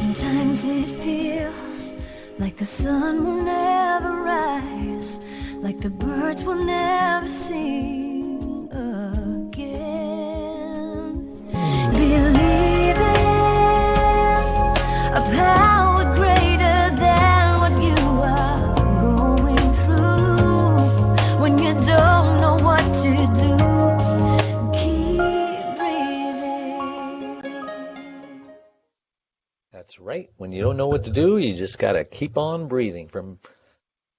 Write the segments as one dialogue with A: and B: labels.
A: Sometimes it feels like the sun will never rise, like the birds will never sing again. Believe in a power greater than what you are going through. When you don't know what to do, keep breathing.
B: That's right. When you don't know what to do, you just got to keep on breathing. From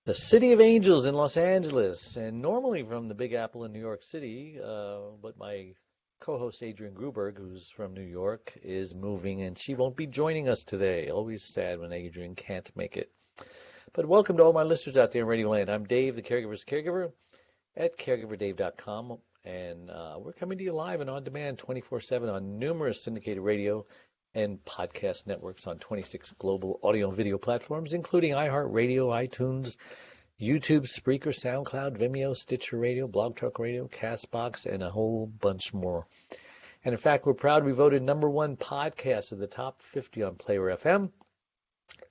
B: the City of Angels in Los Angeles, and normally from the Big Apple in New York City, but my co-host Adrienne Gruberg, who's from New York, is moving, and she won't be joining us today. Always sad when Adrienne can't make it. But welcome to all my listeners out there in Radio Land. I'm Dave, the Caregiver's Caregiver, at caregiverdave.com, and we're coming to you live and on demand 24/7 on numerous syndicated radio and podcast networks on 26 global audio and video platforms, including iHeartRadio, iTunes, YouTube, Spreaker, SoundCloud, Vimeo, Stitcher Radio, Blog Talk Radio, CastBox, and a whole bunch more. And in fact, we're proud to be voted #1 podcast of the top 50 on Player FM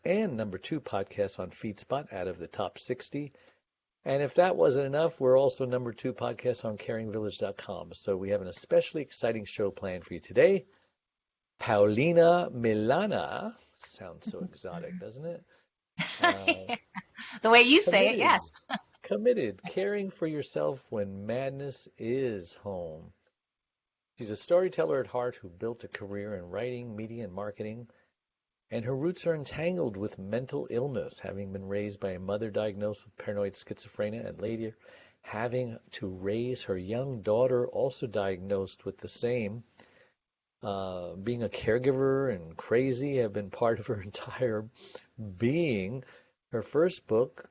B: and #2 podcast on FeedSpot out of the top 60. And if that wasn't enough, we're also #2 podcast on caringvillage.com. So we have an especially exciting show planned for you today. Paolina Milana, sounds so exotic, doesn't it?
C: The way you say it, yes.
B: Committed, caring for yourself when madness is home. She's a storyteller at heart who built a career in writing, media, and marketing, and her roots are entangled with mental illness, having been raised by a mother diagnosed with paranoid schizophrenia and later having to raise her young daughter also diagnosed with the same. Being a caregiver and crazy have been part of her entire being. Her first book,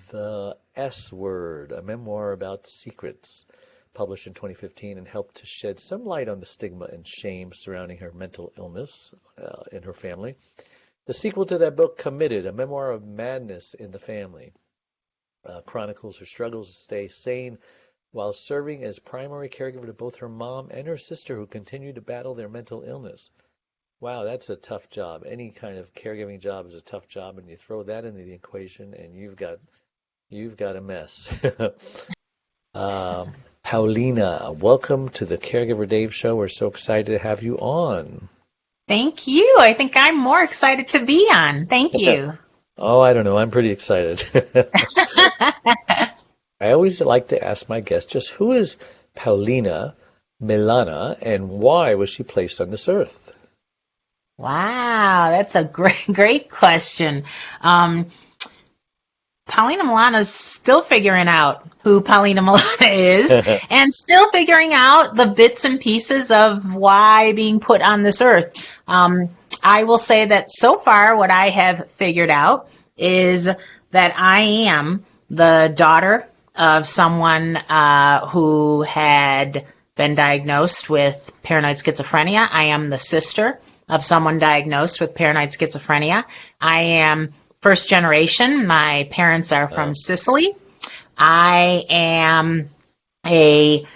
B: The S Word, a memoir about secrets, published in 2015, and helped to shed some light on the stigma and shame surrounding her mental illness in her family. The sequel to that book, Committed, a memoir of madness in the family, chronicles her struggles to stay sane while serving as primary caregiver to both her mom and her sister, who continue to battle their mental illness. Wow, that's a tough job. Any kind of caregiving job is a tough job, and you throw that into the equation, and you've got a mess. Paolina, welcome to the Caregiver Dave Show. We're so excited to have you on.
C: Thank you. I think I'm more excited to be on. Thank you.
B: Oh, I don't know. I'm pretty excited. I always like to ask my guests just who is Paolina Milana and why was she placed on this earth?
C: Wow, that's a great question. Paolina Milana is still figuring out who Paolina Milana is and still figuring out the bits and pieces of why being put on this earth. I will say that so far what I have figured out is that I am the daughter of someone who had been diagnosed with paranoid schizophrenia. I am the sister of someone diagnosed with paranoid schizophrenia. I am first generation. My parents are from Sicily. I am a,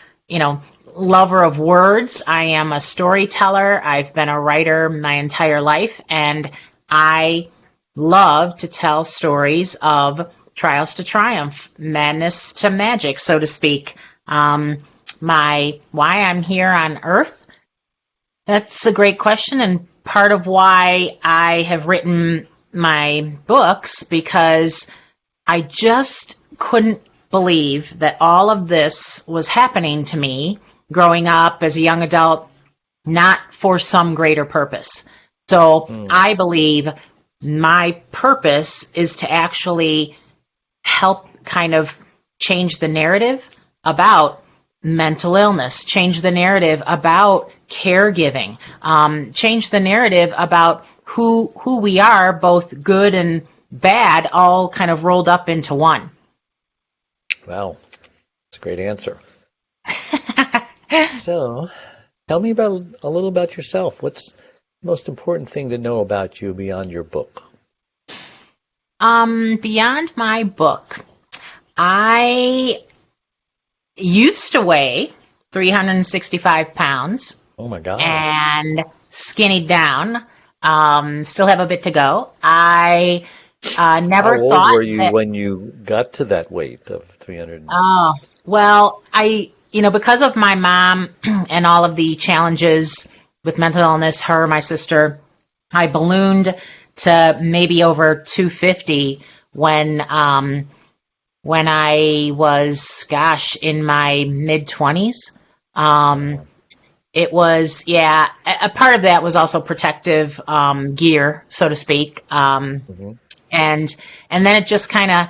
C: lover of words. I am a storyteller. I've been a writer my entire life, and I love to tell stories of trials to triumph, madness to magic, so to speak. Why I'm here on Earth, that's a great question, and part of why I have written my books, because I just couldn't believe that all of this was happening to me growing up as a young adult, not for some greater purpose. So I believe my purpose is to actually help kind of change the narrative about mental illness, change the narrative about caregiving, change the narrative about who we are, both good and bad, all kind of rolled up into one.
B: Wow, that's a great answer. So, tell me a little about yourself. What's the most important thing to know about you beyond your book?
C: Beyond my book, I used to weigh 365 pounds.
B: Oh my God.
C: And skinnied down. Still have a bit to go. I never
B: How old
C: thought
B: were you
C: that.
B: when you got to that weight of 300?
C: Oh, well, because of my mom and all of the challenges with mental illness, her, my sister, I ballooned to maybe over 250 when I was, gosh, in my mid 20s. It was, yeah, a part of that was also protective gear, so to speak.
B: Mhm.
C: And then it just kind of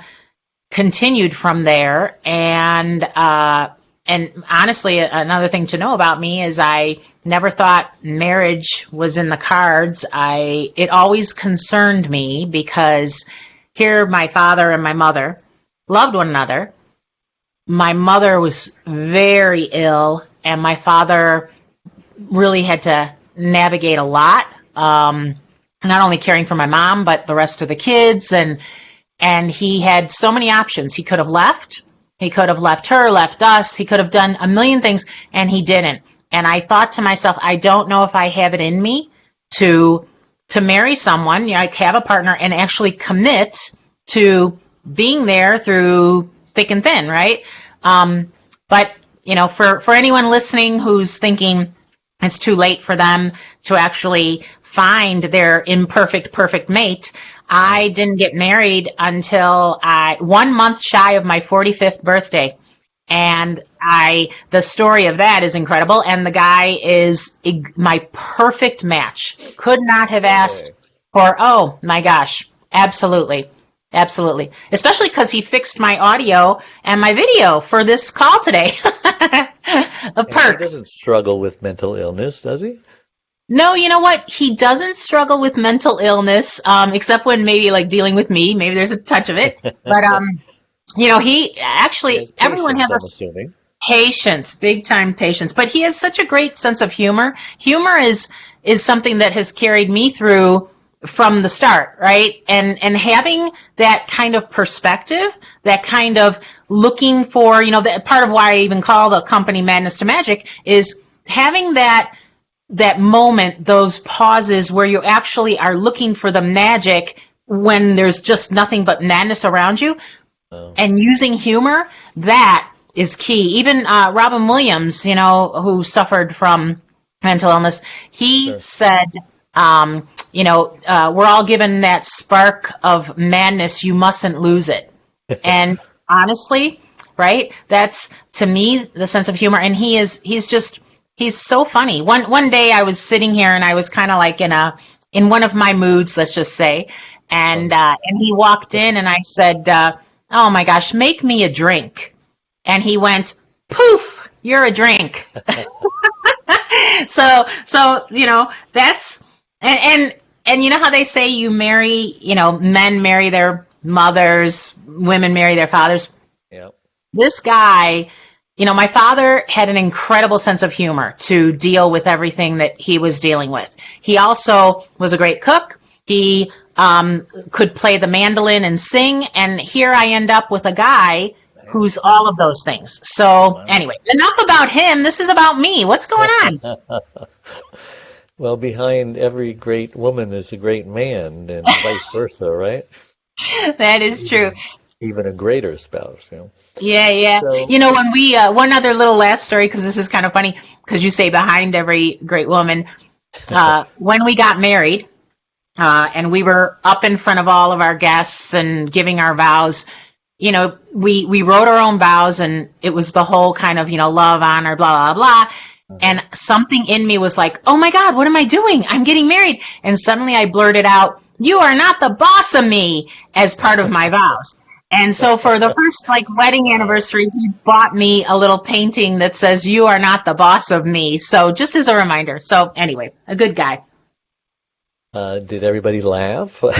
C: continued from there. And honestly, another thing to know about me is I never thought marriage was in the cards. It always concerned me because here my father and my mother loved one another. My mother was very ill, and my father really had to navigate a lot. Not only caring for my mom, but the rest of the kids, and he had so many options. He could have left. He could have left her, left us. He could have done a million things, and he didn't. And I thought to myself, I don't know if I have it in me to marry someone, like have a partner, and actually commit to being there through thick and thin, right? But for anyone listening who's thinking it's too late for them to actually find their imperfect, perfect mate, I didn't get married until 1 month shy of my 45th birthday. And the story of that is incredible. And the guy is my perfect match. Could not have asked for, oh my gosh, absolutely. Absolutely. Especially because he fixed my audio and my video for this call today. A perk.
B: He doesn't struggle with mental illness, does he?
C: No, you know what? He doesn't struggle with mental illness, except when maybe like dealing with me. Maybe there's a touch of it. But, he actually, everyone has
B: I'm assuming.
C: Patience, big time patience. But he has such a great sense of humor. Humor is something that has carried me through from the start, right? And having that kind of perspective, that kind of looking for, that part of why I even call the company Madness to Magic is having that moment, those pauses where you actually are looking for the magic when there's just nothing but madness around you. And using humor, that is key. Even Robin Williams, who suffered from mental illness, he said, we're all given that spark of madness. You mustn't lose it. And honestly, right, that's, to me, the sense of humor. And he's so funny. One day I was sitting here and I was kind of like in one of my moods, let's just say. And he walked in and I said, oh my gosh, make me a drink. And he went, poof, you're a drink. So, that's, and you know how they say you marry, men marry their mothers, women marry their fathers.
B: Yep.
C: This guy, my father had an incredible sense of humor to deal with everything that he was dealing with. He also was a great cook. He could play the mandolin and sing. And here I end up with a guy who's all of those things. So anyway, enough about him. This is about me. What's going on?
B: Well, behind every great woman is a great man, and vice versa, right?
C: That is true.
B: Even a greater spouse.
C: Yeah. So, when we, one other little last story, because this is kind of funny, because you say behind every great woman. When we got married, and we were up in front of all of our guests and giving our vows, we wrote our own vows, and it was the whole kind of, love, honor, blah, blah, blah. And something in me was like, oh my God, what am I doing? I'm getting married. And suddenly I blurted out, you are not the boss of me, as part of my vows. And so for the first wedding anniversary, he bought me a little painting that says, you are not the boss of me. So just as a reminder. So anyway, a good guy.
B: Did everybody laugh?
C: Or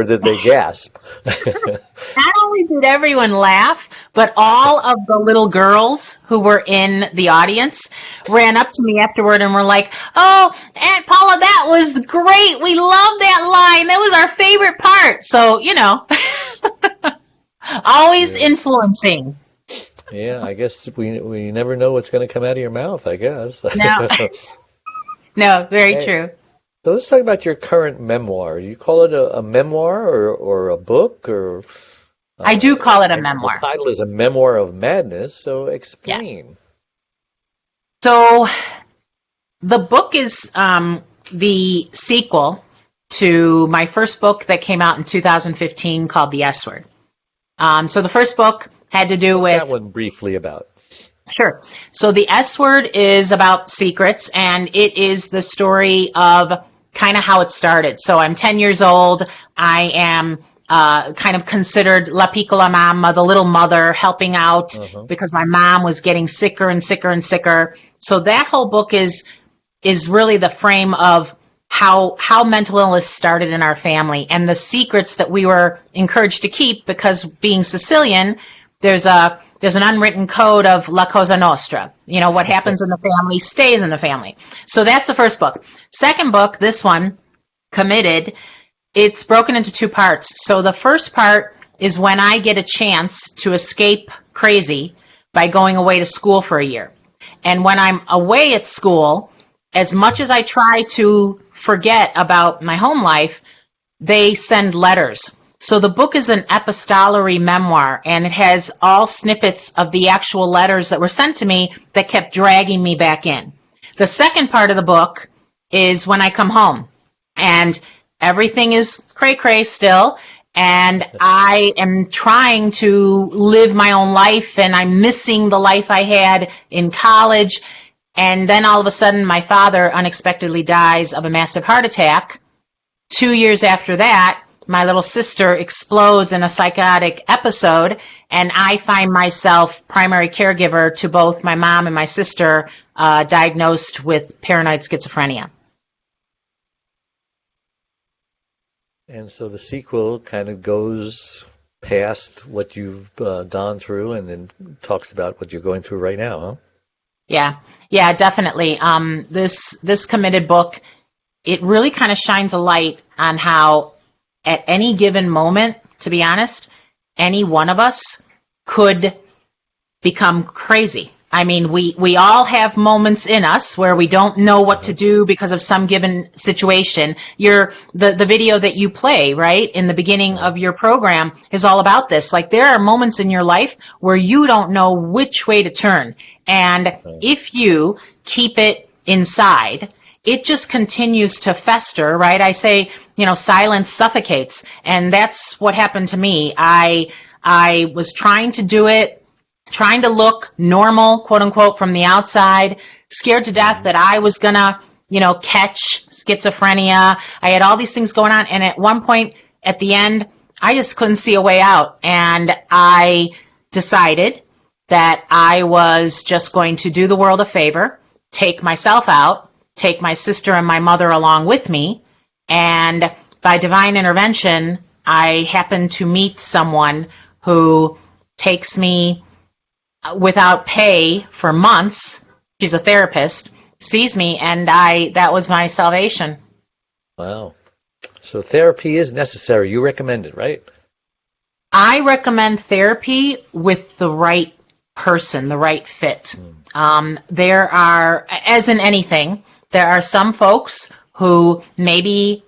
B: did they gasp?
C: Not only did everyone laugh, but all of the little girls who were in the audience ran up to me afterward and were like, oh, Aunt Paula, that was great. We loved that line. That was our favorite part. So, always influencing.
B: Yeah, I guess we never know what's going to come out of your mouth, I guess.
C: No, very true.
B: So let's talk about your current memoir. Do you call it a memoir or a book or?
C: I do call it a
B: The
C: memoir.
B: title is a Memoir of Madness. So
C: Yes.
B: explain.
C: So the book is the sequel to my first book that came out in 2015 called The S Word. So the first book had to do
B: What's
C: with...
B: that one briefly about?
C: Sure. So The S Word is about secrets, and it is the story of kind of how it started. So I'm 10 years old. I am kind of considered la piccola mamma, the little mother, helping out because my mom was getting sicker and sicker and sicker. So that whole book is really the frame of how mental illness started in our family and the secrets that we were encouraged to keep, because being Sicilian, there's an unwritten code of la cosa nostra. You know, what happens in the family stays in the family. So that's the first book. Second book, this one, Committed, it's broken into two parts. So the first part is when I get a chance to escape crazy by going away to school for a year. And when I'm away at school, as much as I try to forget about my home life, they send letters. So the book is an epistolary memoir, and it has all snippets of the actual letters that were sent to me that kept dragging me back in. The second part of the book is when I come home, and everything is cray-cray still, and I am trying to live my own life, and I'm missing the life I had in college. And then all of a sudden, my father unexpectedly dies of a massive heart attack. 2 years after that, my little sister explodes in a psychotic episode, and I find myself primary caregiver to both my mom and my sister, diagnosed with paranoid schizophrenia.
B: And so the sequel kind of goes past what you've gone through and then talks about what you're going through right now, huh?
C: Yeah, definitely. This Committed book, it really kind of shines a light on how at any given moment, to be honest, any one of us could become crazy. I mean, we all have moments in us where we don't know what to do because of some given situation. The video that you play, right, in the beginning of your program is all about this. Like, there are moments in your life where you don't know which way to turn. And if you keep it inside, it just continues to fester, right? I say, silence suffocates. And that's what happened to me. I was trying to do it, trying to look normal, quote unquote, from the outside, scared to death that I was going to, catch schizophrenia. I had all these things going on. And at one point at the end, I just couldn't see a way out. And I decided that I was just going to do the world a favor, take myself out, take my sister and my mother along with me. And by divine intervention, I happened to meet someone who takes me without pay for months. She's a therapist, sees me, and that was my salvation.
B: Wow. So therapy is necessary. You recommend it, right?
C: I recommend therapy with the right person, the right fit. There are, as in anything, there are some folks who maybe,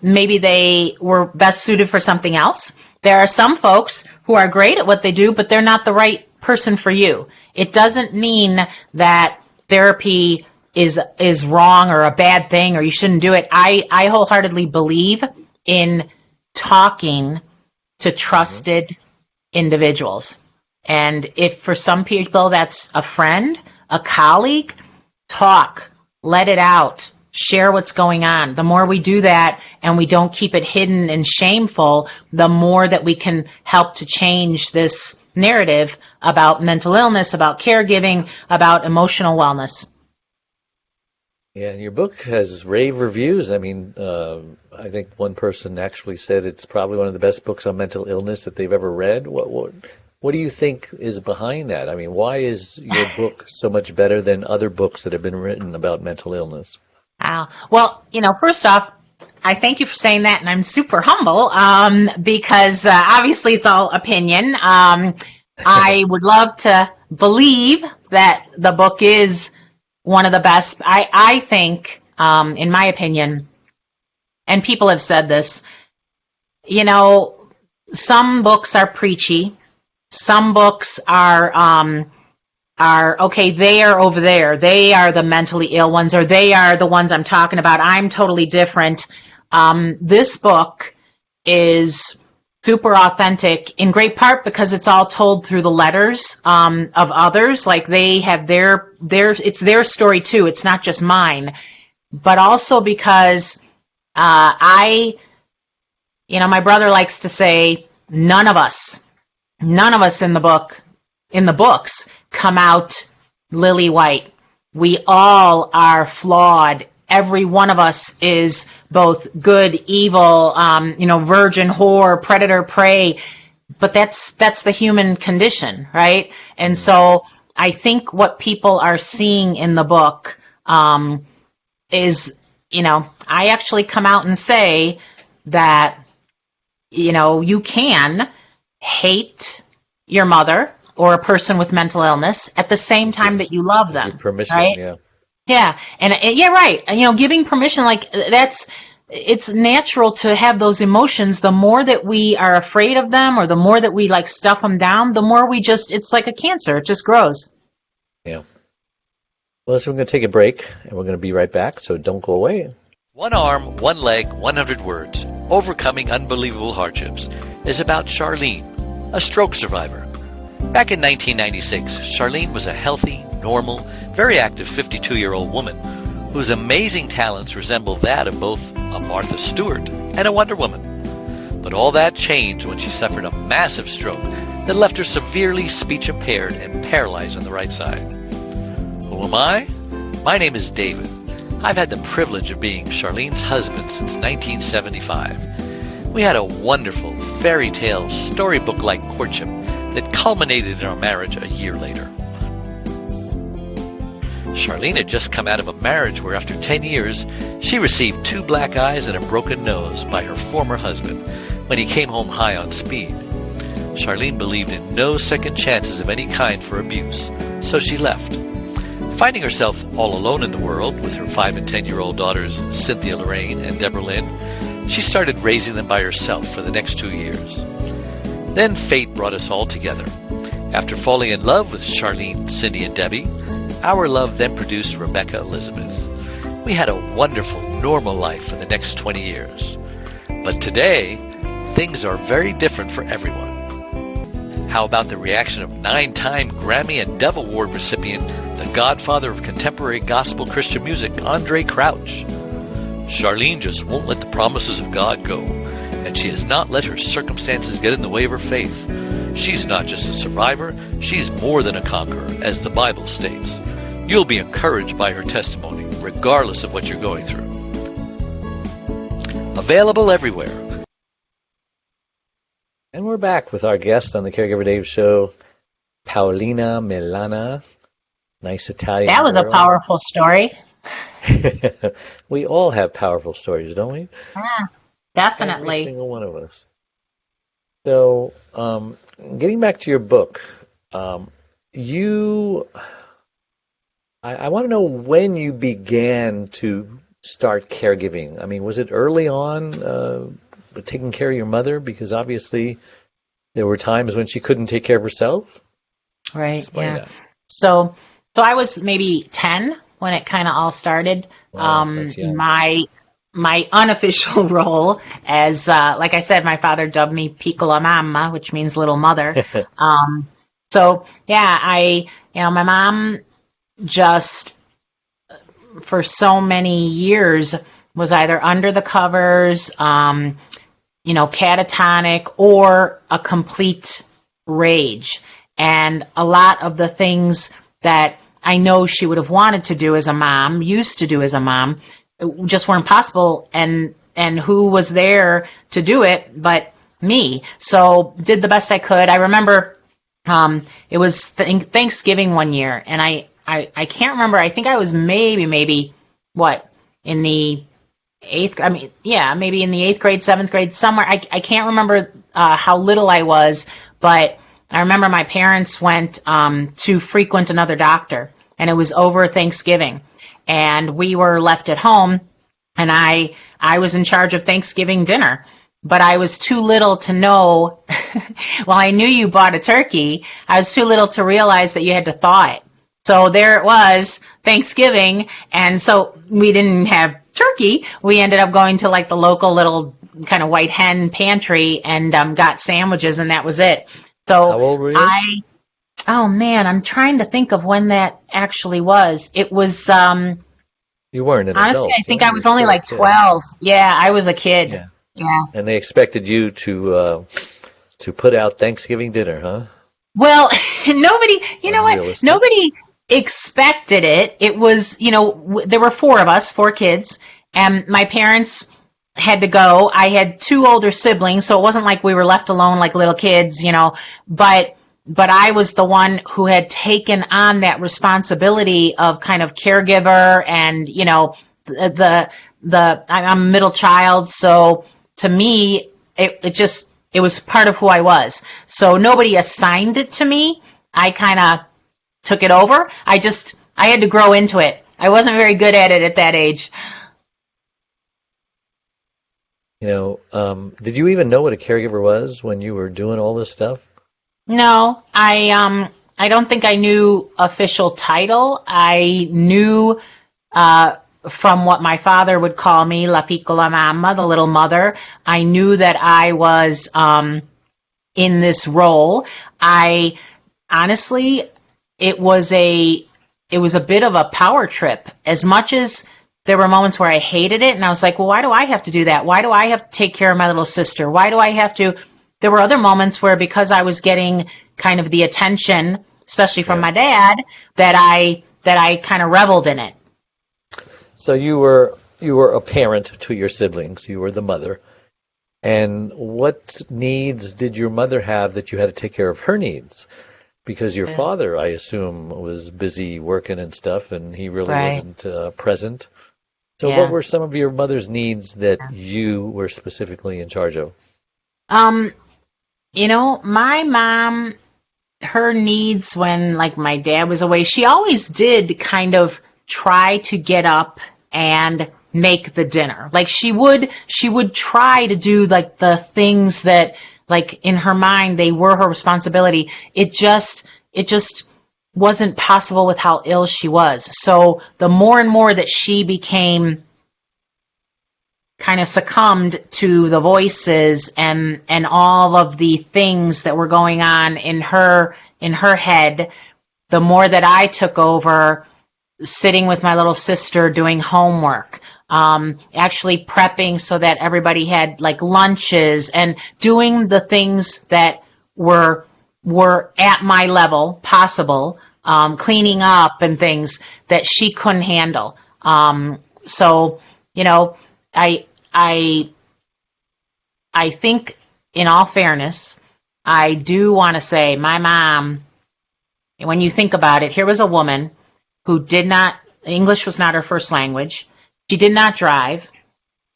C: maybe they were best suited for something else. There are some folks who are great at what they do, but they're not the right person for you. It doesn't mean that therapy is wrong or a bad thing or you shouldn't do it. I wholeheartedly believe in talking to trusted individuals. And if for some people that's a friend, a colleague, talk, let it out. Share what's going on. The more we do that and we don't keep it hidden and shameful, the more that we can help to change this narrative about mental illness, about caregiving, about emotional wellness.
B: Yeah, and your book has rave reviews. I mean, I think one person actually said it's probably one of the best books on mental illness that they've ever read. What do you think is behind that? I mean, why is your book so much better than other books that have been written about mental illness?
C: Well, first off, I thank you for saying that, and I'm super humble because obviously it's all opinion. I would love to believe that the book is one of the best. I think in my opinion, and people have said this, you know, some books are preachy. Some books are okay, they are over there. They are the mentally ill ones, or they are the ones I'm talking about. I'm totally different. This book is super authentic, in great part because it's all told through the letters of others. Like they have it's their story too. It's not just mine, but also because my brother likes to say, none of us in the books come out lily white. We all are flawed. Every one of us is both good, evil, virgin, whore, predator, prey. But that's the human condition, right? And so I think what people are seeing in the book is, I actually come out and say that, you can hate your mother or a person with mental illness at the same time that you love them.
B: With permission,
C: right?
B: Yeah.
C: Yeah, and right. And, giving permission, it's natural to have those emotions. The more that we are afraid of them, or the more that we stuff them down, the more it's like a cancer. It just grows.
B: Yeah. Well, so we're going to take a break, and we're going to be right back, so don't go away.
D: One Arm, One Leg, 100 Words, Overcoming Unbelievable Hardships is about Charlene, a stroke survivor. Back in 1996, Charlene was a healthy, normal, very active 52-year-old woman whose amazing talents resemble that of both a Martha Stewart and a Wonder Woman. But all that changed when she suffered a massive stroke that left her severely speech impaired and paralyzed on the right side. Who am I? My name is David. I've had the privilege of being Charlene's husband since 1975. We had a wonderful, fairy tale, storybook-like courtship that culminated in our marriage a year later. Charlene had just come out of a marriage where after 10 years, she received 2 black eyes and a broken nose by her former husband when he came home high on speed. Charlene believed in no second chances of any kind for abuse, so she left. Finding herself all alone in the world with her 5 and 10-year-old daughters, Cynthia Lorraine and Deborah Lynn, she started raising them by herself for the next 2 years. Then fate brought us all together. After falling in love with Charlene, Cindy, and Debbie, our love then produced Rebecca Elizabeth. We had a wonderful, normal life for the next 20 years. But today, things are very different for everyone. How about the reaction of 9-time Grammy and Dove Award recipient, the godfather of contemporary gospel Christian music, Andre Crouch? Charlene just won't let the promises of God go, and she has not let her circumstances get in the way of her faith. She's not just a survivor, she's more than a conqueror, as the Bible states. You'll be encouraged by her testimony, regardless of what you're going through. Available everywhere.
B: And we're back with our guest on the Caregiver Dave Show, Paolina Milana. Nice Italian
C: That was
B: girl.
C: A powerful story.
B: We all have powerful stories, don't we?
C: Yeah, definitely.
B: Every single one of us. So, getting back to your book, I want to know when you began to start caregiving. I mean, was it early on, taking care of your mother? Because obviously there were times when she couldn't take care of herself.
C: Right,
B: Explain
C: yeah.
B: that.
C: So I was maybe 10 when it kind of all started.
B: Wow, that's young.
C: My unofficial role as, like I said, my father dubbed me Piccola Mamma, which means little mother. So yeah, my mom just for so many years was either under the covers, catatonic, or a complete rage. And a lot of the things that I know she would have wanted to do as a mom, used to do as a mom, just weren't possible. And who was there to do it but me? So did the best I could. I remember it was Thanksgiving one year, and I can't remember. I think I was maybe what, in the eighth, maybe in the 8th grade, 7th grade, somewhere. I can't remember how little I was, but I remember my parents went to frequent another doctor, and it was over Thanksgiving. and we were left at home, and I was in charge of Thanksgiving dinner. But I was too little to know, well, I knew you bought a turkey. I was too little to realize that you had to thaw it. So there it was, Thanksgiving, and so we didn't have turkey. We ended up going to like the local little kind of white hen pantry and got sandwiches, and that was it. So
B: how old were you?
C: Oh man, I'm trying to think of when that actually was. It was
B: You weren't an
C: honestly,
B: adult.
C: I think I was only like 12. Yeah, I was a kid. Yeah.
B: And they expected you to put out Thanksgiving dinner, huh?
C: Well, nobody, you know what?
B: Unrealistic.
C: Nobody expected it. It was, there were 4 of us, 4 kids, and my parents had to go. I had 2 older siblings, so it wasn't like we were left alone like little kids, but I was the one who had taken on that responsibility of kind of caregiver, and I'm a middle child, so to me it was part of who I was. So nobody assigned it to me. I kind of took it over. I had to grow into it. I wasn't very good at it at that age.
B: Did you even know what a caregiver was when you were doing all this stuff?
C: No, I don't think I knew official title. I knew from what my father would call me, La Piccola Mamma, the little mother. I knew that I was in this role. Honestly, it was a bit of a power trip. As much as there were moments where I hated it, and I was like, well, why do I have to do that? Why do I have to take care of my little sister? Why do I have to? There were other moments where, because I was getting kind of the attention, especially from my dad, that I kind of reveled in it.
B: So you were a parent to your siblings. You were the mother. And what needs did your mother have that you had to take care of her needs? Because your father, I assume, was busy working and stuff, and he really wasn't present. So what were some of your mother's needs that you were specifically in charge of? My mom, her needs when, like, my dad was away, she always did kind of try to get up and make the dinner. Like, she would try to do, like, the things that, like, in her mind, they were her responsibility. It just wasn't possible with how ill she was. So the more and more that she became kind of succumbed to the voices and all of the things that were going on in her head, the more that I took over, sitting with my little sister doing homework, actually prepping so that everybody had like lunches, and doing the things that were at my level possible, cleaning up and things that she couldn't handle. So I think, in all fairness, I do want to say my mom, when you think about it, here was a woman who English was not her first language. She did not drive.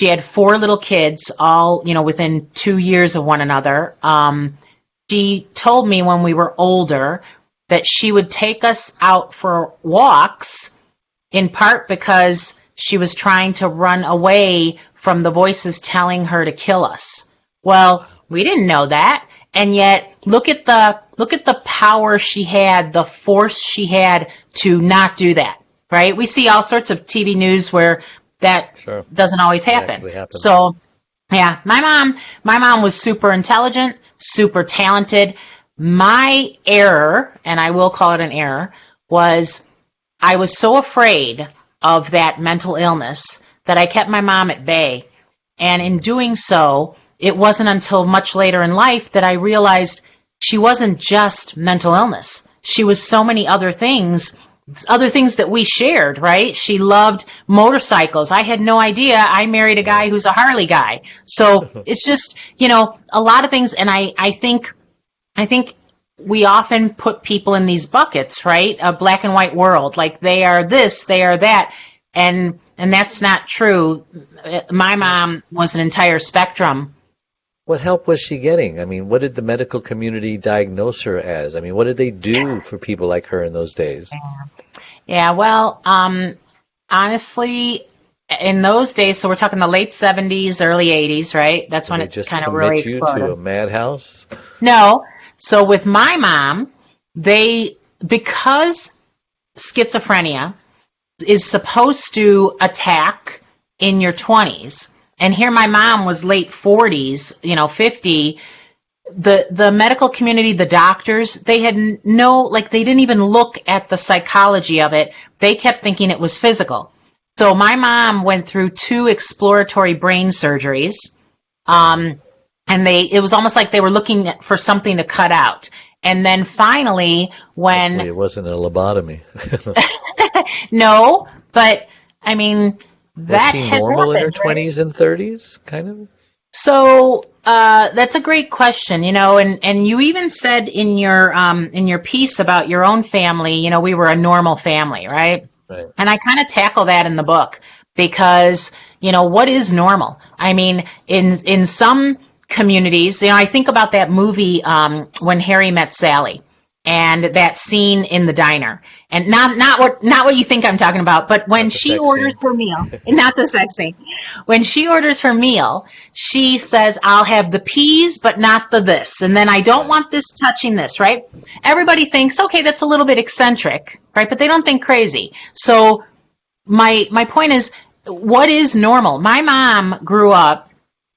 B: She had 4 little kids, all, within 2 years of one another. She told me when we were older that she would take us out for walks, in part because she was trying to run away from the voices telling her to kill us. Well, we didn't know that, and yet look at the power she had, the force she had to not do that. Right? We see all sorts of TV news where that doesn't always happen. So, yeah, my mom was super intelligent, super talented. My error, and I will call it an error, was I was so afraid of that mental illness that I kept my mom at bay. And in doing so, it wasn't until much later in life that I realized she wasn't just mental illness. She was so many other things that we shared, right? She loved motorcycles. I had no idea I married a guy who's a Harley guy. So it's just, a lot of things. And I think we often put people in these buckets, right? A black and white world, like they are this, they are that. And that's not true. My mom was an entire spectrum. What help was she getting? I mean, what did the medical community diagnose her as? I mean, what did they do for people like her in those days?
C: Yeah, well, honestly, in those days, so we're talking the late 70s, early 80s, right? That's
B: Did
C: when
B: they
C: it
B: just
C: kind of really
B: commit you to
C: exploded.
B: a madhouse?
C: No. So with my mom, because schizophrenia is supposed to attack in your 20s, and here my mom was late 40s, 50, the medical community, the doctors, they had they didn't even look at the psychology of it. They kept thinking it was physical. So my mom went through 2 exploratory brain surgeries. And it was almost like they were looking for something to cut out. And then finally,
B: Hopefully it wasn't a lobotomy.
C: no, but I mean,
B: Was
C: that
B: she
C: has
B: normal in her
C: happened, right?
B: 20s and 30s, kind of?
C: So that's a great question, and you even said in your piece about your own family, we were a normal family, right?
B: Right.
C: And I kind of tackle that in the book because, what is normal? I mean, in some communities, I think about that movie When Harry Met Sally, and that scene in the diner, and not what you think I'm talking about, but when
B: Not the
C: she
B: sex
C: orders
B: scene.
C: her meal, not the sex scene. When she orders her meal, she says, "I'll have the peas, but not the this," and then I don't want this touching this, right? Everybody thinks, okay, that's a little bit eccentric, right? But they don't think crazy. So my point is, what is normal? My mom grew up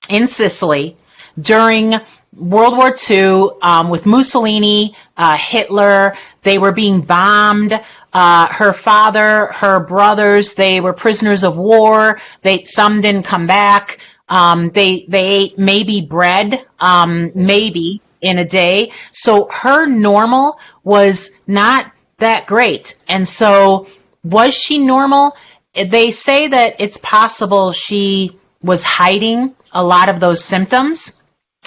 C: in Sicily during World War II with Mussolini, Hitler. They were being bombed. Her father, her brothers, they were prisoners of war. Some didn't come back. They ate maybe bread, maybe in a day. So her normal was not that great. And so was she normal? They say that it's possible she was hiding a lot of those symptoms,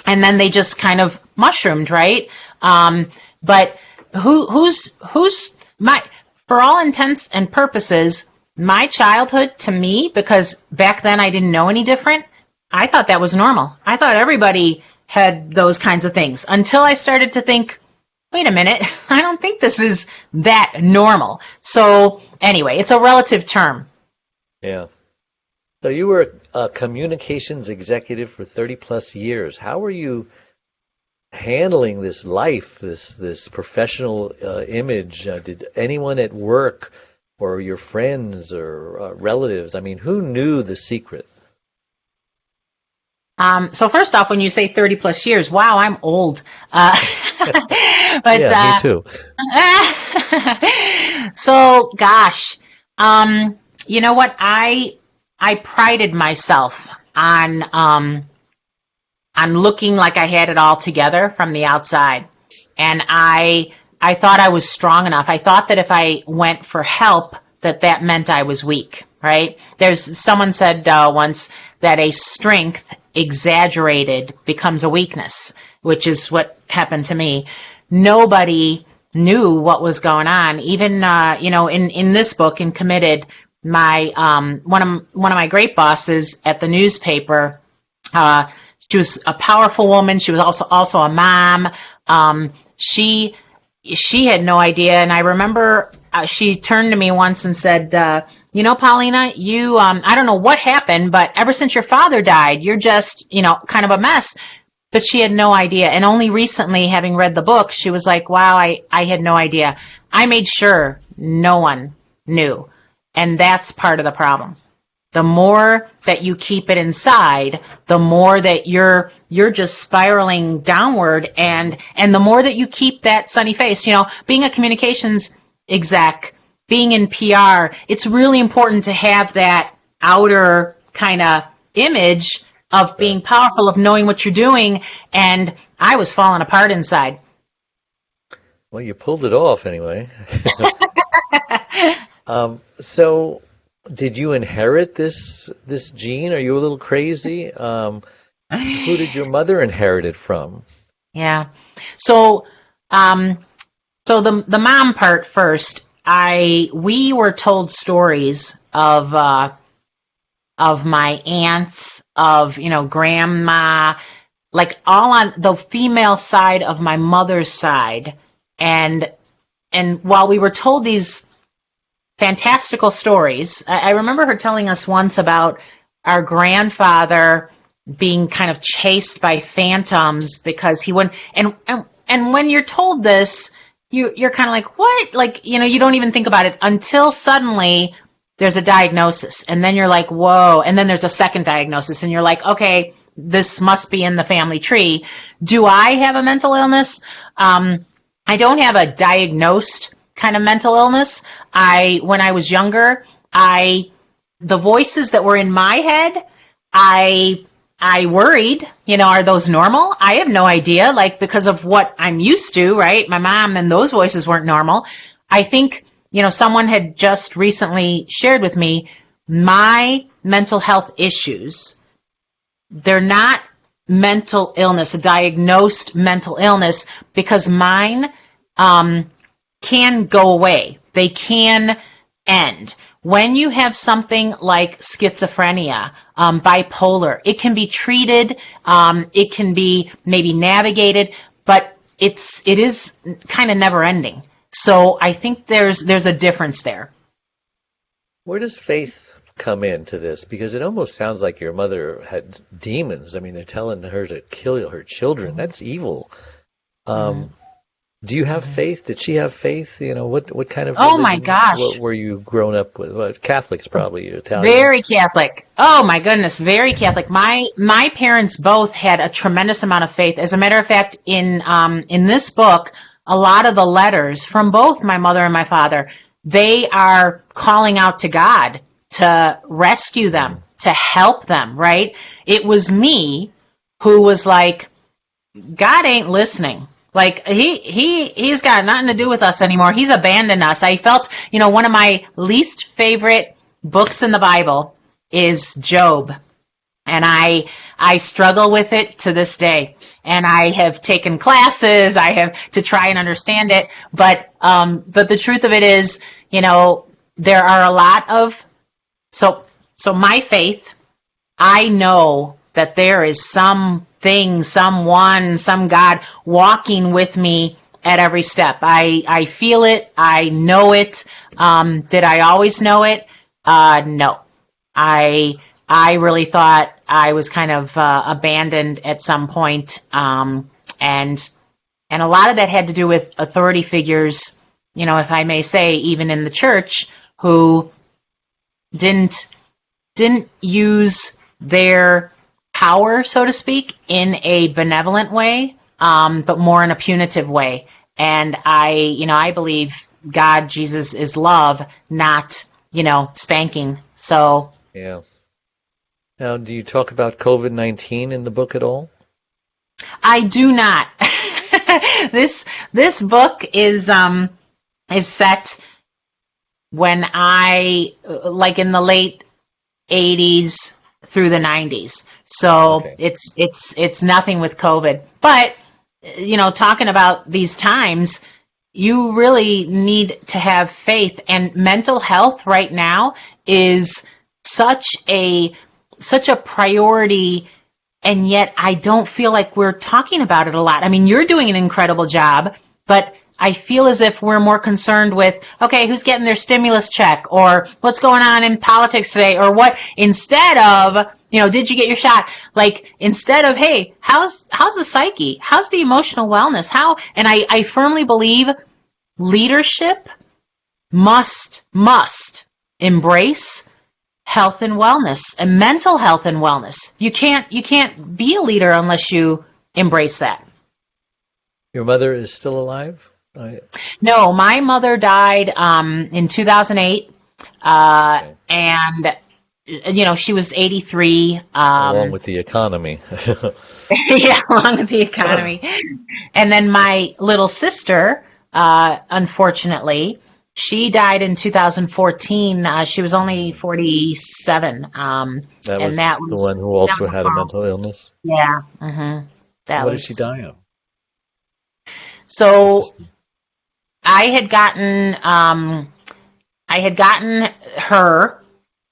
C: and then they just kind of mushroomed, right? But who's my, for all intents and purposes, my childhood to me, because back then I didn't know any different, I thought that was normal. I thought everybody had those kinds of things until I started to think, wait a minute, I don't think this is that normal. So anyway, it's a relative term.
B: Yeah. So you were a communications executive for 30 plus years. How were you handling this life, this professional image? Did anyone at work or your friends or relatives, I mean, who knew the secret?
C: So first off, when you say 30 plus years, wow, I'm old. But
B: Yeah, me too.
C: So gosh, you know what? I prided myself on looking like I had it all together from the outside, and I thought I was strong enough. I thought that if I went for help, that meant I was weak. Right? Someone said once that a strength exaggerated becomes a weakness, which is what happened to me. Nobody knew what was going on. Even in this book, in Committed, my one of my great bosses at the newspaper, she was a powerful woman. She was also a mom. She had no idea, and I remember she turned to me once and said, Paulina, you I don't know what happened, but ever since your father died, you're just kind of a mess. But she had no idea. And only recently, having read the book, she was like, wow, I had no idea. I made sure no one knew. And that's part of the problem. The more that you keep it inside, the more that you're just spiraling downward, and the more that you keep that sunny face. Being a communications exec, being in PR, it's really important to have that outer kind of image of being powerful, of knowing what you're doing, and I was falling apart inside.
B: Well, you pulled it off anyway. So did you inherit this gene? Are you a little crazy? Who did your mother inherit it from?
C: Yeah. So the mom part first. We were told stories of my aunts, of grandma, like all on the female side of my mother's side, and while we were told these fantastical stories. I remember her telling us once about our grandfather being kind of chased by phantoms because he wouldn't. And when you're told this, you're kind of like, what? Like, you don't even think about it until suddenly there's a diagnosis, and then you're like, whoa. And then there's a second diagnosis, and you're like, okay, this must be in the family tree. Do I have a mental illness? I don't have a diagnosed kind of mental illness. When I was younger, the voices that were in my head, I worried, are those normal? I have no idea, like, because of what I'm used to, right? My mom and those voices weren't normal. I think, someone had just recently shared with me my mental health issues. They're not mental illness, a diagnosed mental illness, because mine can go away. They can end. When you have something like schizophrenia, bipolar, it can be treated, it can be maybe navigated, but it is kind of never ending. So I think there's a difference there.
B: Where does faith come into this? Because it almost sounds like your mother had demons. I mean, they're telling her to kill her children. That's evil. Do you have faith? Did she have faith? What kind of religion?
C: Oh my gosh.
B: What were you grown up with? Well, Catholics, probably. Italian.
C: Very Catholic. Oh my goodness, very Catholic. My parents both had a tremendous amount of faith. As a matter of fact, in this book, a lot of the letters from both my mother and my father, they are calling out to God to rescue them, to help them, right? It was me who was like, God ain't listening. Like, he's got nothing to do with us anymore. He's abandoned us. I felt, one of my least favorite books in the Bible is Job. And I struggle with it to this day. And I have taken classes, I have to try and understand it. But the truth of it is, there are a lot of, so my faith, I know that there is something, someone, some God walking with me at every step. I feel it. I know it. Did I always know it? No. I really thought I was kind of abandoned at some point. And a lot of that had to do with authority figures, if I may say, even in the church, who didn't use their power, so to speak, in a benevolent way, but more in a punitive way. And I believe God, Jesus, is love, not, spanking. So
B: yeah. Now, do you talk about COVID-19 in the book at all?
C: I do not. This book is set when like in the late 80s through the 90s. So okay. It's nothing with COVID. But, talking about these times, you really need to have faith. And mental health right now is such a priority, and yet I don't feel like we're talking about it a lot. I mean, you're doing an incredible job, but I feel as if we're more concerned with, okay, who's getting their stimulus check, or what's going on in politics today, or what, instead of, did you get your shot? Like, instead of, hey, how's the psyche? How's the emotional wellness? And I firmly believe leadership must embrace health and wellness and mental health and wellness. You can't be a leader unless you embrace that.
B: Your mother is still alive?
C: No, my mother died in 2008, okay. And she was 83.
B: Along with the economy.
C: Yeah, along with the economy. And then my little sister, unfortunately, she died in 2014. She was only 47.
B: That was the one who also had a mental illness?
C: Yeah. Mm-hmm.
B: What did she die of?
C: So I had gotten her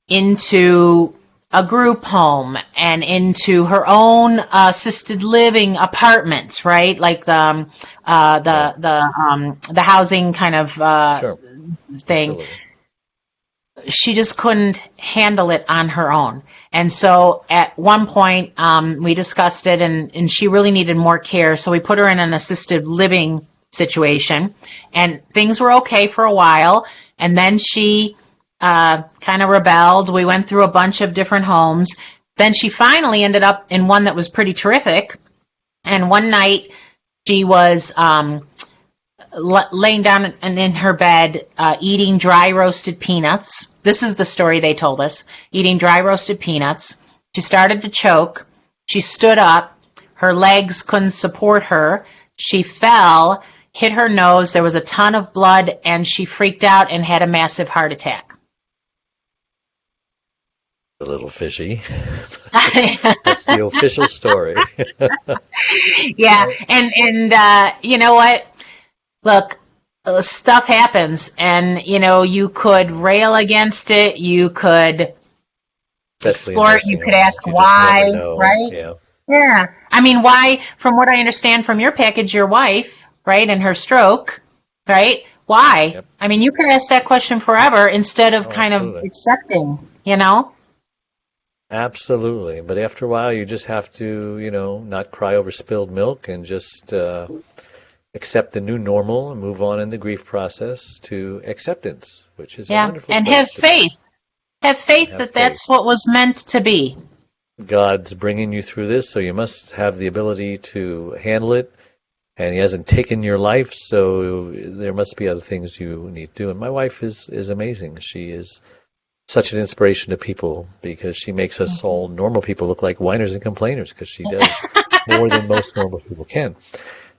C: into a group home and into her own assisted living apartment, right? Like the housing kind of
B: sure.
C: thing.
B: Facility.
C: she just couldn't handle it on her own. And so at one point, we discussed it, and she really needed more care. So we put her in an assisted living situation, and things were okay for a while. And then she kind of rebelled. We went through a bunch of different homes. Then she finally ended up in one that was pretty terrific. And one night she was laying down in her bed, eating dry roasted peanuts. This is the story they told us, eating dry roasted peanuts. She started to choke. She stood up. Her legs couldn't support her. She fell, hit her nose. There was a ton of blood, and she freaked out and had a massive heart attack.
B: A little fishy. That's the official story.
C: Yeah, and you know what? Look, stuff happens, and you could rail against it, you could explore it, you could ask why, right? Yeah. I mean, why? From what I understand from your package, your wife, right, and her stroke, right? Why? Yep. I mean, you could ask that question forever instead of absolutely. Of accepting,
B: Absolutely. But after a while, you just have to, not cry over spilled milk and just accept the new normal and move on in the grief process to acceptance, which is a wonderful
C: and
B: place
C: have faith. Have faith that that's what was meant to be.
B: God's bringing you through this, so you must have the ability to handle it. And He hasn't taken your life, so there must be other things you need to do. And my wife is amazing. She is such an inspiration to people because she makes us all normal people look like whiners and complainers because she does more than most normal people can.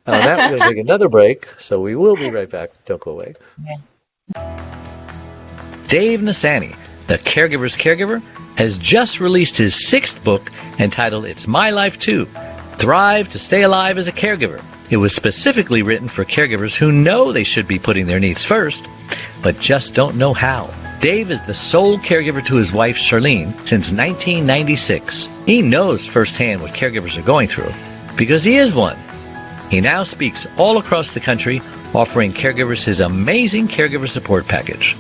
B: Now we're going to take another break, so we will be right back. Don't go away.
D: Dave Nasani, the Caregiver's Caregiver, has just released his 6th book entitled It's My Life Too, Thrive to Stay Alive as a Caregiver. It was specifically written for caregivers who know they should be putting their needs first, but just don't know how. Dave is the sole caregiver to his wife, Charlene, since 1996. He knows firsthand what caregivers are going through because he is one. He now speaks all across the country, offering caregivers his amazing caregiver support package.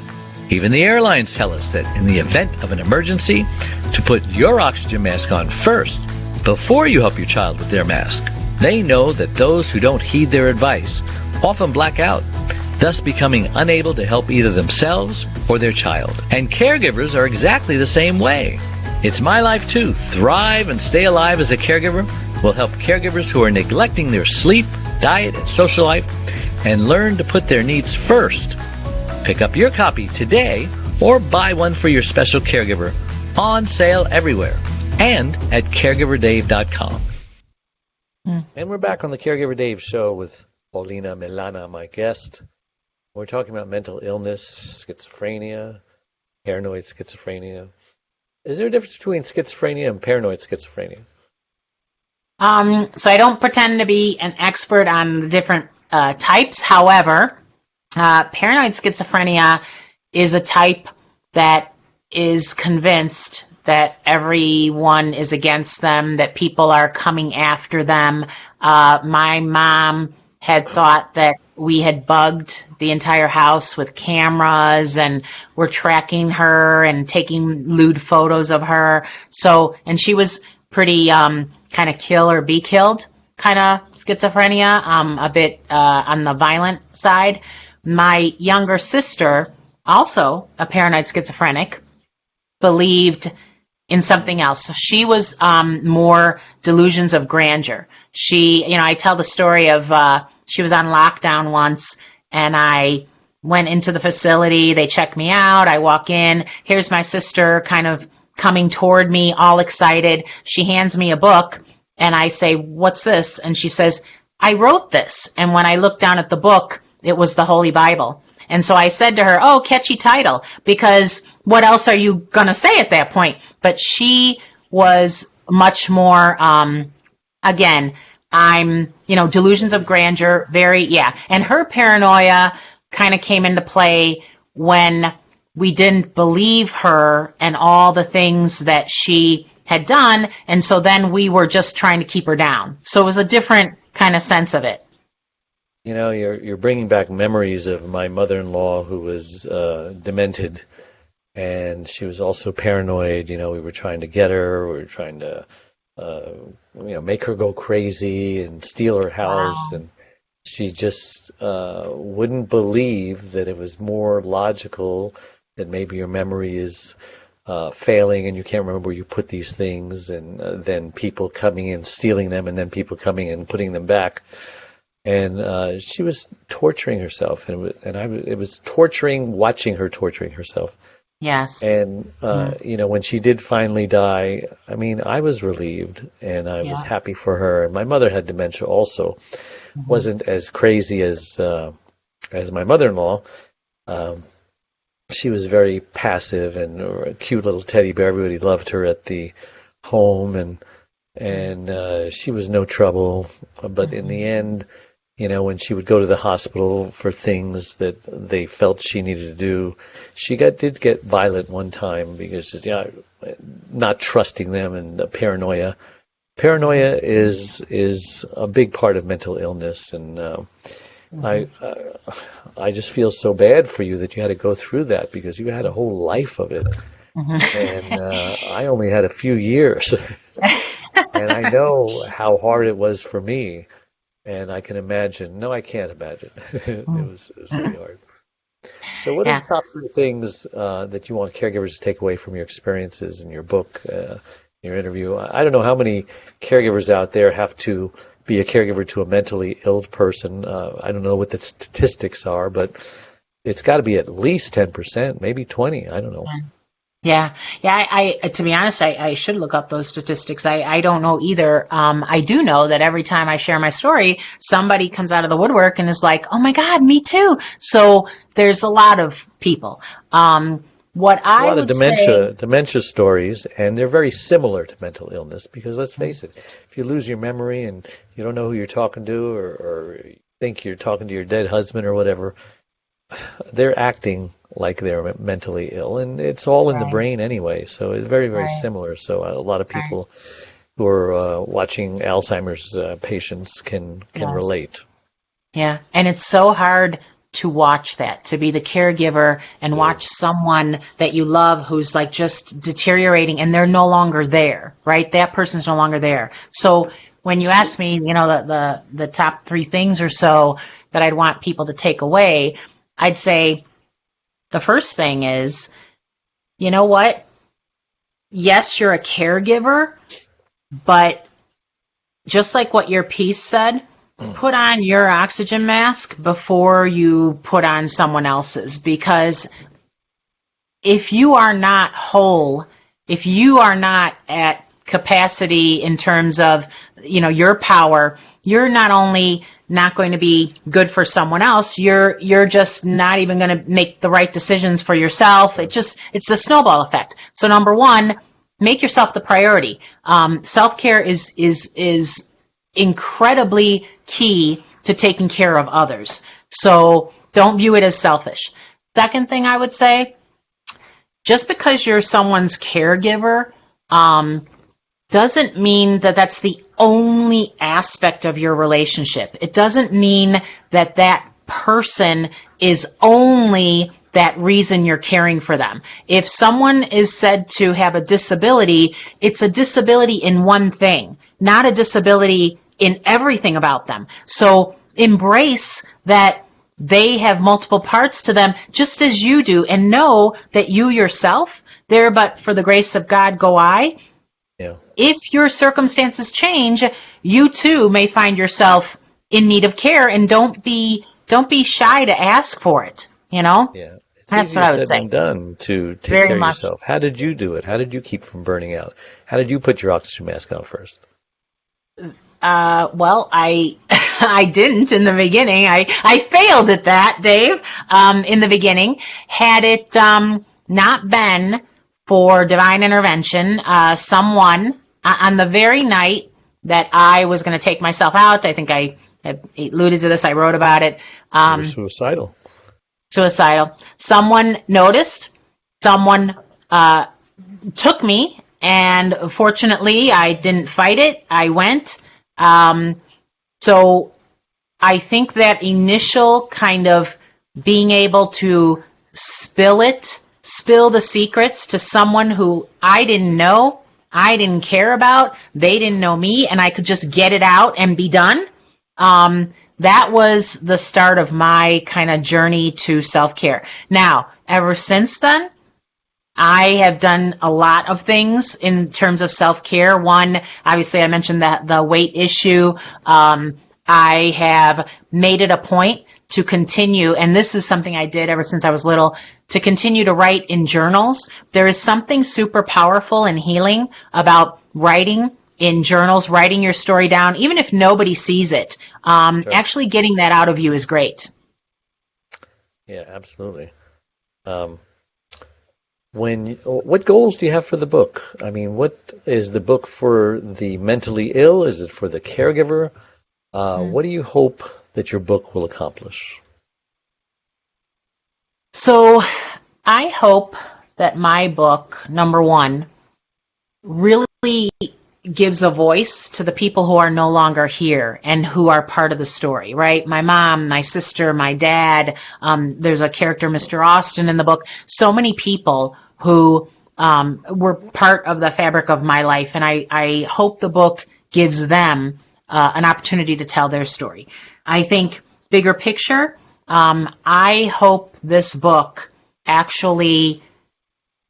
D: Even the airlines tell us that in the event of an emergency, to put your oxygen mask on first before you help your child with their mask. They know that those who don't heed their advice often black out, thus becoming unable to help either themselves or their child. And caregivers are exactly the same way. It's My Life Too, Thrive and Stay Alive as a Caregiver will help caregivers who are neglecting their sleep, diet, and social life and learn to put their needs first. Pick up your copy today or buy one for your special caregiver, on sale everywhere and at caregiverdave.com.
B: And we're back on the Caregiver Dave show with Paolina Milana, my guest. We're talking about mental illness, schizophrenia, paranoid schizophrenia. Is there a difference between schizophrenia and paranoid schizophrenia?
C: So I don't pretend to be an expert on the different types. However, paranoid schizophrenia is a type that is convinced that everyone is against them, that people are coming after them. My mom had thought that we had bugged the entire house with cameras and were tracking her and taking lewd photos of her. So, and she was pretty kind of kill or be killed kind of schizophrenia, a bit on the violent side. My younger sister, also a paranoid schizophrenic, believed in something else. So she was more delusions of grandeur. She, I tell the story of she was on lockdown once, and I went into the facility. They checked me out. I walk in. Here's my sister kind of coming toward me, all excited. She hands me a book, and I say, "What's this?" And she says, "I wrote this." And when I looked down at the book, it was the Holy Bible. And so I said to her, "Oh, catchy title," because what else are you going to say at that point? But she was much more, again, I'm, delusions of grandeur, and her paranoia kind of came into play when we didn't believe her and all the things that she had done, and so then we were just trying to keep her down. So it was a different kind of sense of it.
B: You're bringing back memories of my mother-in-law who was demented, and she was also paranoid. We were trying to get her. We were trying to, make her go crazy and steal her house.
C: Wow.
B: And she just wouldn't believe that it was more logical that maybe your memory is failing and you can't remember where you put these things, and then people coming in, stealing them, and then people coming in, putting them back. And she was torturing herself, and it was torturing watching her torturing herself.
C: Yes.
B: And, when she did finally die, I mean, I was relieved and I was happy for her. And my mother had dementia also. Wasn't as crazy as my mother-in-law. She was very passive and a cute little teddy bear. Everybody loved her at the home, and she was no trouble. But in the end, when she would go to the hospital for things that they felt she needed to do, she did get violent one time because not trusting them and the paranoia. Paranoia is a big part of mental illness, and I just feel so bad for you that you had to go through that, because you had a whole life of it, and I only had a few years, and I know how hard it was for me. And I can imagine. No, I can't imagine. It was really hard. So what are the top 3 things that you want caregivers to take away from your experiences in your book, your interview? I don't know how many caregivers out there have to be a caregiver to a mentally ill person. I don't know what the statistics are, but it's got to be at least 10%, maybe 20. I don't know.
C: Yeah. I to be honest, I should look up those statistics. I don't know either. I do know that every time I share my story, somebody comes out of the woodwork and is like, "Oh my God, me too." So there's a lot of people. A lot of dementia stories, and they're very similar to mental illness, because let's face it, if you lose your memory and you don't know who you're talking to, or you think you're talking to your dead husband or whatever, they're acting like they're mentally ill, and it's all in the brain anyway, so it's very, very similar. So a lot of people who are watching Alzheimer's patients can relate. Yeah, and it's so hard to watch that, to be the caregiver and watch someone that you love who's like just deteriorating, and they're no longer there, right? That person's no longer there. So when you ask me, the top 3 things or so that I'd want people to take away, I'd say the first thing is, you know what? Yes, you're a caregiver, but just like what your piece said, put on your oxygen mask before you put on someone else's, because if you are not whole, if you are not at capacity in terms of, your power, you're not only not going to be good for someone else, you're just not even going to make the right decisions for yourself. It's a snowball effect. So number 1, make yourself the priority. Self-care is incredibly key to taking care of others. So don't view it as selfish. Second thing I would say, just because you're someone's caregiver, doesn't mean that that's the only aspect of your relationship. It doesn't mean that that person is only that reason you're caring for them. If someone is said to have a disability, it's a disability in one thing, not a disability in everything about them. So embrace that they have multiple parts to them, just as you do, and know that you yourself, there but for the grace of God go I. Yeah. If your circumstances change, you too may find yourself in need of care, and don't be shy to ask for it. Yeah, that's what I would say. It's
B: done to take care of yourself. How did you do it? How did you keep from burning out? How did you put your oxygen mask on first?
C: Well, I didn't in the beginning. I failed at that, Dave. In the beginning, had it not been for divine intervention, someone on the very night that I was going to take myself out, I think I alluded to this, I wrote about it.
B: You were suicidal.
C: Someone noticed, someone took me, and fortunately I didn't fight it. I went. So I think that initial kind of being able to spill it spill the secrets to someone who I didn't know, I didn't care about, they didn't know me, and I could just get it out and be done. That was the start of my kind of journey to self-care. Now, ever since then, I have done a lot of things in terms of self-care. One, obviously, I mentioned that the weight issue. I have made it a point to continue, and this is something I did ever since I was little, to continue to write in journals. There is something super powerful and healing about writing in journals, writing your story down, even if nobody sees it. Sure. Actually getting that out of you is great.
B: Yeah, absolutely. What goals do you have for the book? I mean, what is the book for the mentally ill? Is it for the caregiver? What do you hope that your book will accomplish?
C: So I hope that my book, number one, really gives a voice to the people who are no longer here and who are part of the story, right? My mom, my sister, my dad, there's a character, Mr. Austin, in the book. So many people who were part of the fabric of my life, and I hope the book gives them an opportunity to tell their story. I think bigger picture, I hope this book actually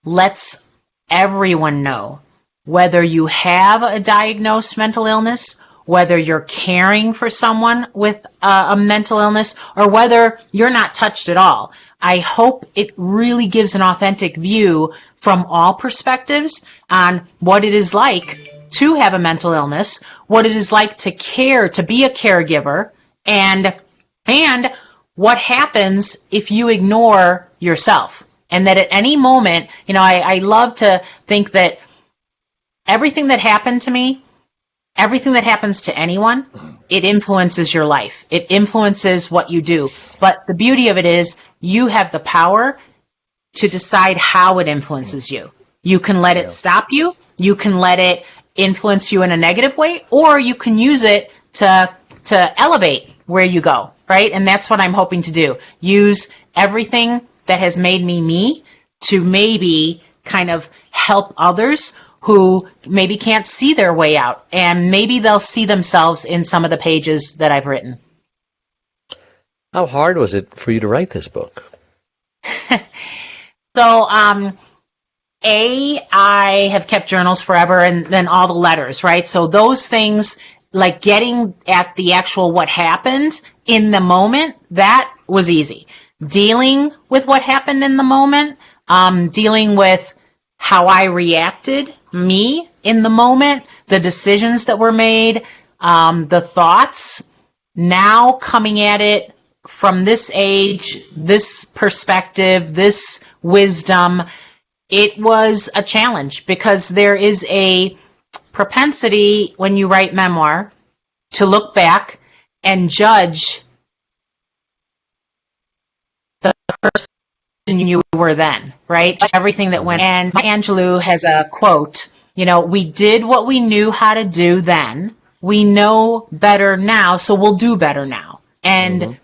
C: lets everyone know, whether you have a diagnosed mental illness, whether you're caring for someone with a mental illness, or whether you're not touched at all. I hope it really gives an authentic view from all perspectives on what it is like to have a mental illness, what it is like to care, to be a caregiver, and what happens if you ignore yourself. And that at any moment, I love to think that everything that happened to me, everything that happens to anyone, it influences your life. It influences what you do. But the beauty of it is you have the power to decide how it influences you. You can let it stop you. You can let it influence you in a negative way, or you can use it to elevate where you go, right? And that's what I'm hoping to do. Use everything that has made me to maybe kind of help others who maybe can't see their way out, and maybe they'll see themselves in some of the pages that I've written.
B: How hard was it for you to write this book?
C: So, I have kept journals forever, and then all the letters, right? So those things, like getting at the actual what happened in the moment, that was easy. Dealing with what happened in the moment, dealing with how I reacted, me, in the moment, the decisions that were made, the thoughts, now coming at it from this age, this perspective, this wisdom, it was a challenge because there is a propensity when you write memoir to look back and judge the person you were then, right? Everything that went. And Maya Angelou has a quote, we did what we knew how to do then. We know better now, so we'll do better now. And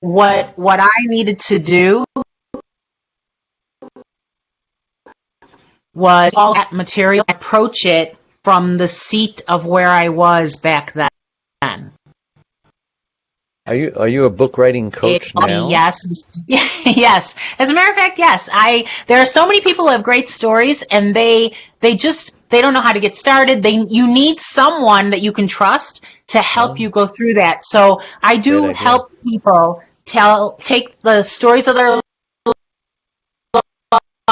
C: what I needed to do was all that material, approach it from the seat of where I was back then.
B: Are you a book writing coach now?
C: Yes. Yes. As a matter of fact, yes. There are so many people who have great stories, and they don't know how to get started. You need someone that you can trust to help you go through that. So I do help people take the stories of their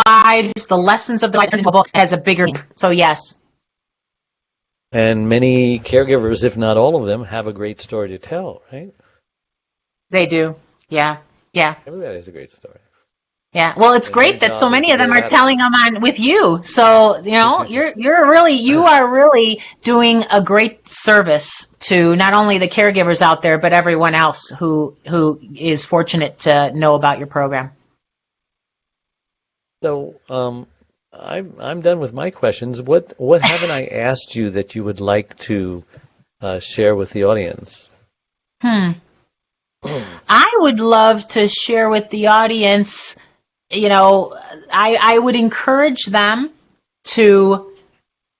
C: lives, the lessons of the life, the book as a bigger. So yes.
B: And many caregivers, if not all of them, have a great story to tell, right?
C: They do. Yeah.
B: Everybody has a great story.
C: Yeah. Well, it's great that so many of them are telling them on with you. So, you are really doing a great service to not only the caregivers out there, but everyone else who is fortunate to know about your program.
B: So, I'm done with my questions. What haven't I asked you that you would like to share with the audience?
C: I would love to share with the audience I would encourage them to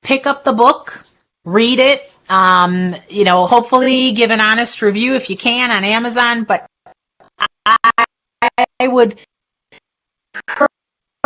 C: pick up the book, read it, hopefully give an honest review if you can on Amazon, but I would encourage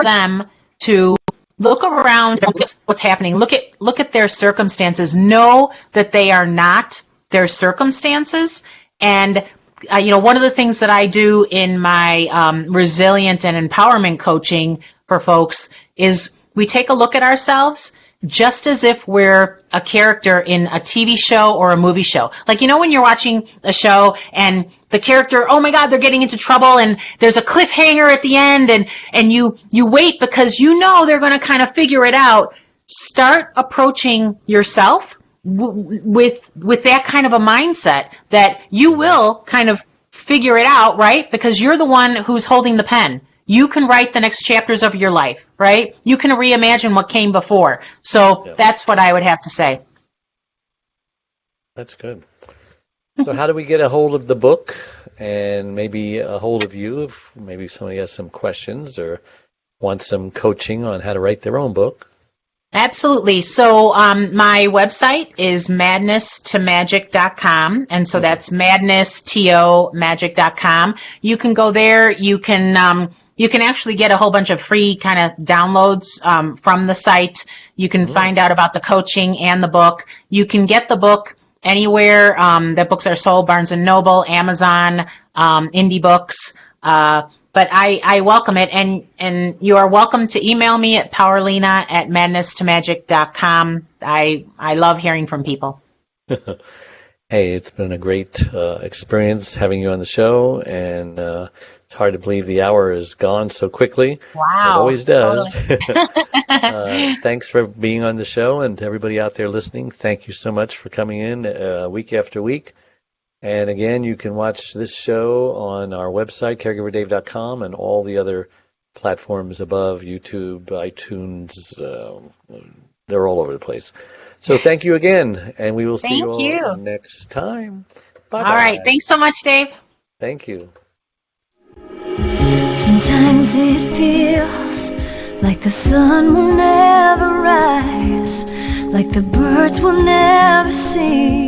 C: them to look around, what's happening, look at their circumstances, know that they are not their circumstances. And one of the things that I do in my resilient and empowerment coaching for folks is we take a look at ourselves just as if we're a character in a TV show or a movie show. Like, when you're watching a show and the character, oh my God, they're getting into trouble and there's a cliffhanger at the end, and you wait because they're going to kind of figure it out. Start approaching yourself with that kind of a mindset that you will kind of figure it out, right? Because you're the one who's holding the pen. You can write the next chapters of your life, right? You can reimagine what came before. So That's what I would have to say.
B: That's good. So how do we get a hold of the book and maybe a hold of you if maybe somebody has some questions or wants some coaching on how to write their own book?
C: Absolutely. So my website is madnesstomagic.com, and so that's madnesstomagic.com. You can go there. You can actually get a whole bunch of free kind of downloads from the site. You can find out about the coaching and the book. You can get the book anywhere that books are sold: Barnes & Noble, Amazon, Indie Books. But I welcome it, and you are welcome to email me at paolina@madnesstomagic.com. I love hearing from people.
B: Hey, it's been a great experience having you on the show, and it's hard to believe the hour is gone so quickly.
C: Wow.
B: It always does.
C: Totally.
B: Thanks for being on the show, and to everybody out there listening, thank you so much for coming in week after week. And again, you can watch this show on our website, caregiverdave.com, and all the other platforms above, YouTube, iTunes. They're all over the place. So thank you again, and we will see you all next time. Bye-bye.
C: All right. Thanks so much, Dave.
B: Thank you.
A: Sometimes it feels like the sun will never rise, like the birds will never sing.